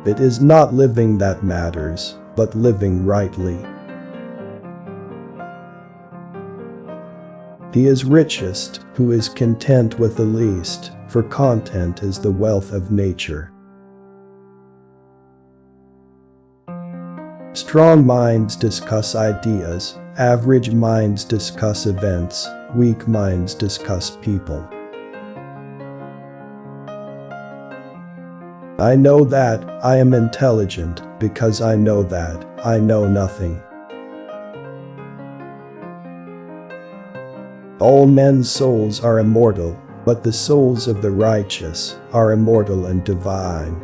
It is not living that matters, but living rightly. He is richest who is content with the least, for content is the wealth of nature. Strong minds discuss ideas, average minds discuss events, weak minds discuss people. I know that I am intelligent because I know that I know nothing. All men's souls are immortal, but the souls of the righteous are immortal and divine.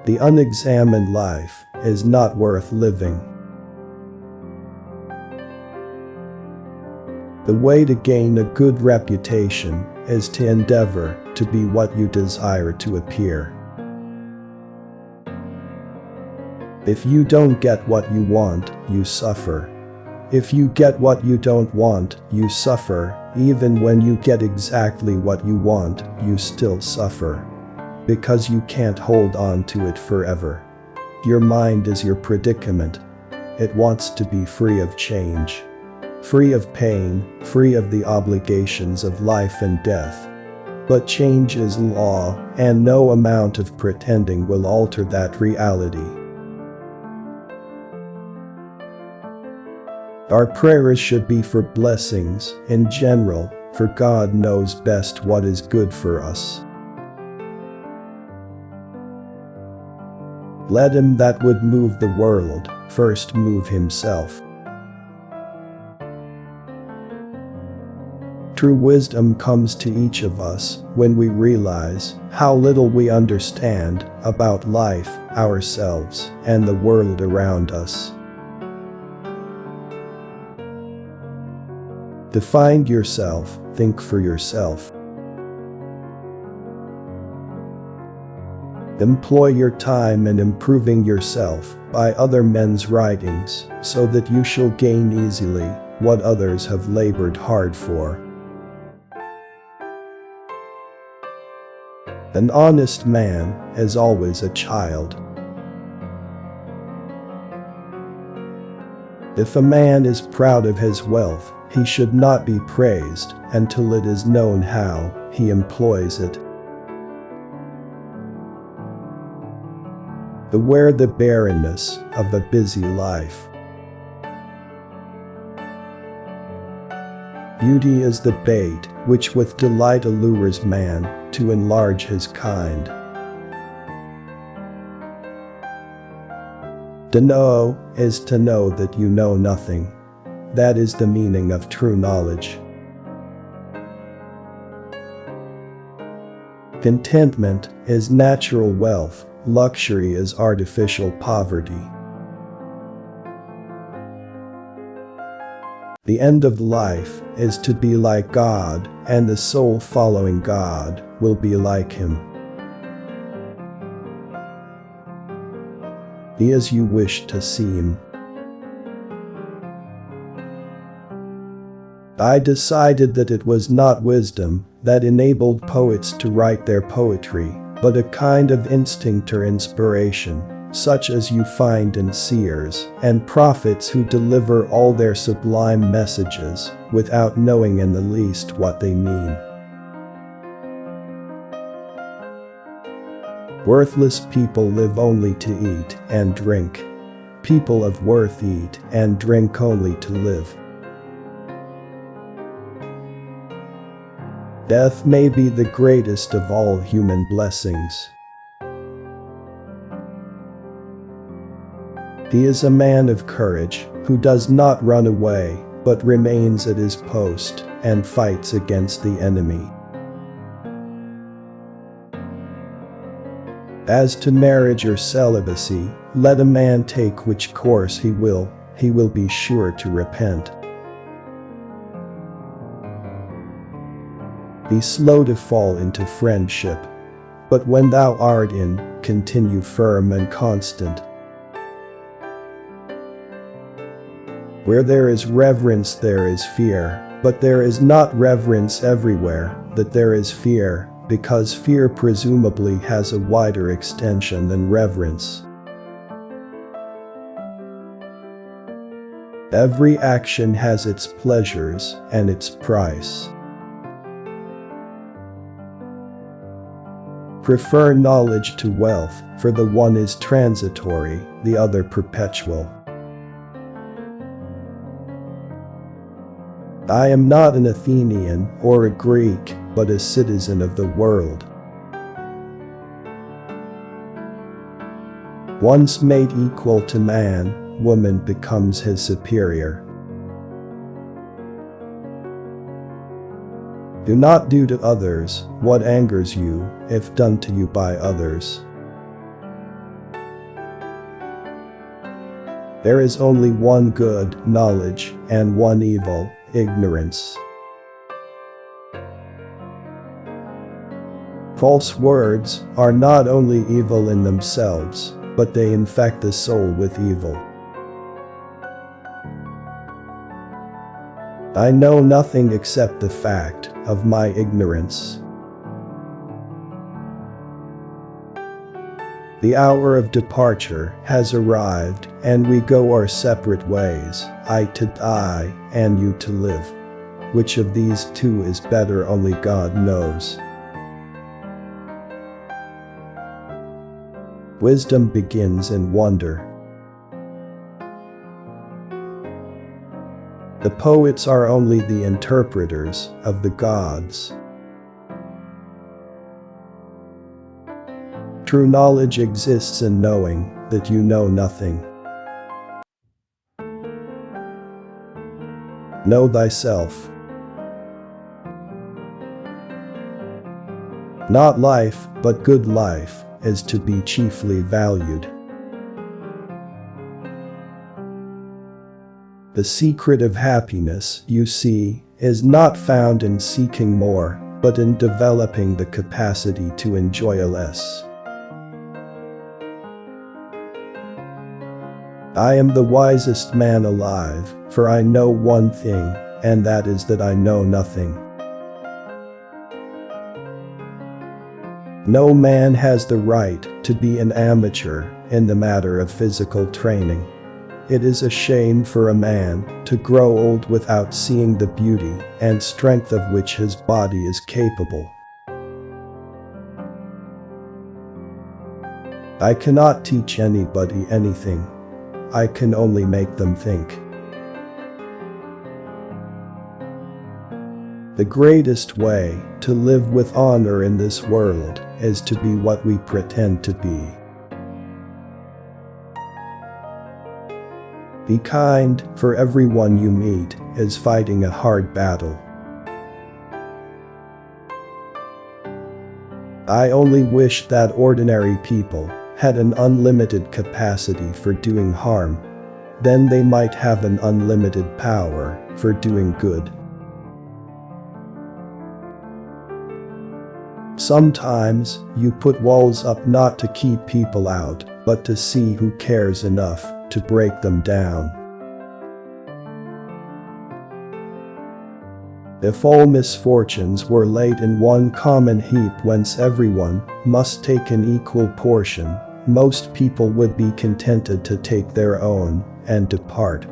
The unexamined life is not worth living. The way to gain a good reputation is to endeavor to be what you desire to appear. If you don't get what you want, you suffer. If you get what you don't want, you suffer. Even when you get exactly what you want, you still suffer. Because you can't hold on to it forever. Your mind is your predicament. It wants to be free of change. Free of pain, free of the obligations of life and death. But change is law, and no amount of pretending will alter that reality. Our prayers should be for blessings, in general, for God knows best what is good for us. Let him that would move the world first move himself. True wisdom comes to each of us when we realize how little we understand about life, ourselves, and the world around us. To find yourself, think for yourself. Employ your time in improving yourself by other men's writings, so that you shall gain easily what others have labored hard for. An honest man is always a child. If a man is proud of his wealth, he should not be praised until it is known how he employs it. Beware the barrenness of a busy life. Beauty is the bait which with delight allures man to enlarge his kind. To know is to know that you know nothing. That is the meaning of true knowledge. Contentment is natural wealth. Luxury is artificial poverty. The end of life is to be like God, and the soul following God will be like him. Be as you wish to seem. I decided that it was not wisdom that enabled poets to write their poetry, but a kind of instinct or inspiration, such as you find in seers and prophets who deliver all their sublime messages without knowing in the least what they mean. Worthless people live only to eat and drink. People of worth eat and drink only to live. Death may be the greatest of all human blessings. He is a man of courage who does not run away, but remains at his post and fights against the enemy. As to marriage or celibacy, let a man take which course he will be sure to repent. Be slow to fall into friendship, but when thou art in, continue firm and constant. Where there is reverence there is fear, but there is not reverence everywhere. That there is fear, because fear presumably has a wider extension than reverence. Every action has its pleasures and its price. Prefer knowledge to wealth, for the one is transitory, the other perpetual. I am not an Athenian or a Greek, but a citizen of the world. Once made equal to man, woman becomes his superior. Do not do to others what angers you, if done to you by others. There is only one good, knowledge, and one evil, ignorance. False words are not only evil in themselves, but they infect the soul with evil. I know nothing except the fact of my ignorance. The hour of departure has arrived, and we go our separate ways, I to die, and you to live. Which of these two is better only God knows. Wisdom begins in wonder. The poets are only the interpreters of the gods. True knowledge exists in knowing that you know nothing. Know thyself. Not life, but good life, is to be chiefly valued. The secret of happiness, you see, is not found in seeking more, but in developing the capacity to enjoy less. I am the wisest man alive, for I know one thing, and that is that I know nothing. No man has the right to be an amateur in the matter of physical training. It is a shame for a man to grow old without seeing the beauty and strength of which his body is capable. I cannot teach anybody anything. I can only make them think. The greatest way to live with honor in this world is to be what we pretend to be. Be kind, for everyone you meet is fighting a hard battle. I only wish that ordinary people had an unlimited capacity for doing harm. Then they might have an unlimited power for doing good. Sometimes you put walls up not to keep people out, but to see who cares enough to break them down. If all misfortunes were laid in one common heap whence everyone must take an equal portion, most people would be contented to take their own and depart.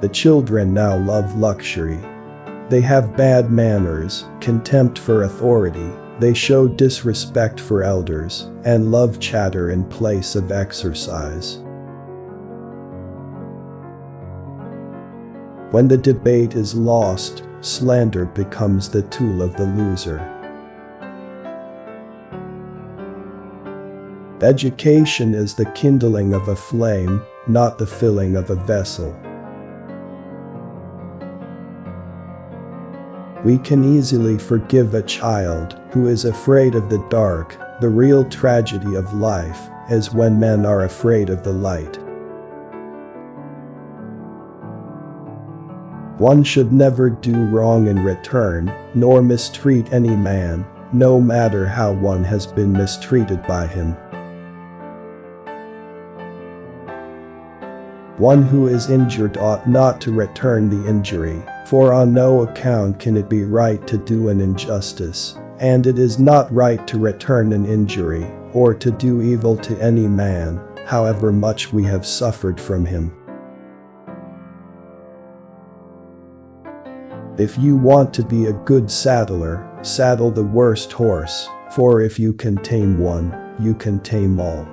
The children now love luxury. They have bad manners, contempt for authority, they show disrespect for elders, and love chatter in place of exercise. When the debate is lost, slander becomes the tool of the loser. Education is the kindling of a flame, not the filling of a vessel. We can easily forgive a child who is afraid of the dark. The real tragedy of life is when men are afraid of the light. One should never do wrong in return, nor mistreat any man, no matter how one has been mistreated by him. One who is injured ought not to return the injury, for on no account can it be right to do an injustice, and it is not right to return an injury, or to do evil to any man, however much we have suffered from him. If you want to be a good saddler, saddle the worst horse, for if you can tame one, you can tame all.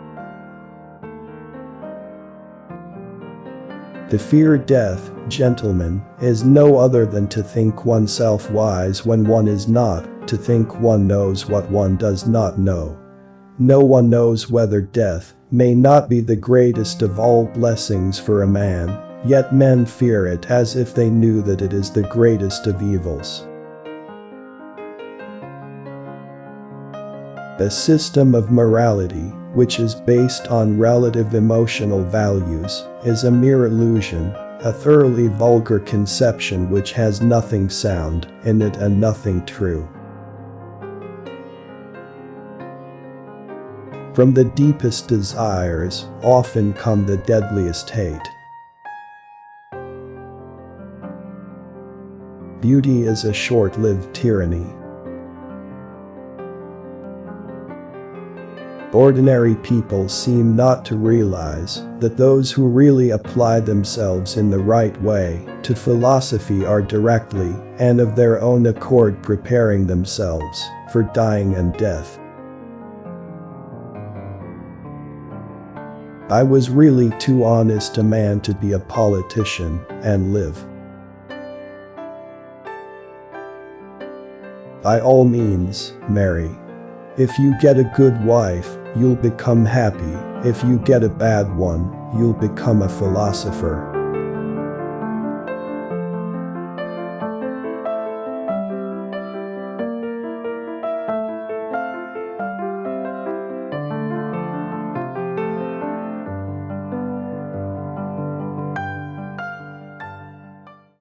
To fear death, gentlemen, is no other than to think oneself wise when one is not, to think one knows what one does not know. No one knows whether death may not be the greatest of all blessings for a man, yet men fear it as if they knew that it is the greatest of evils. The system of morality, which is based on relative emotional values, is a mere illusion, a thoroughly vulgar conception which has nothing sound in it and nothing true. From the deepest desires often come the deadliest hate. Beauty is a short-lived tyranny. Ordinary people seem not to realize that those who really apply themselves in the right way to philosophy are directly and of their own accord preparing themselves for dying and death. I was really too honest a man to be a politician and live. By all means, marry. If you get a good wife, you'll become happy. If you get a bad one, you'll become a philosopher.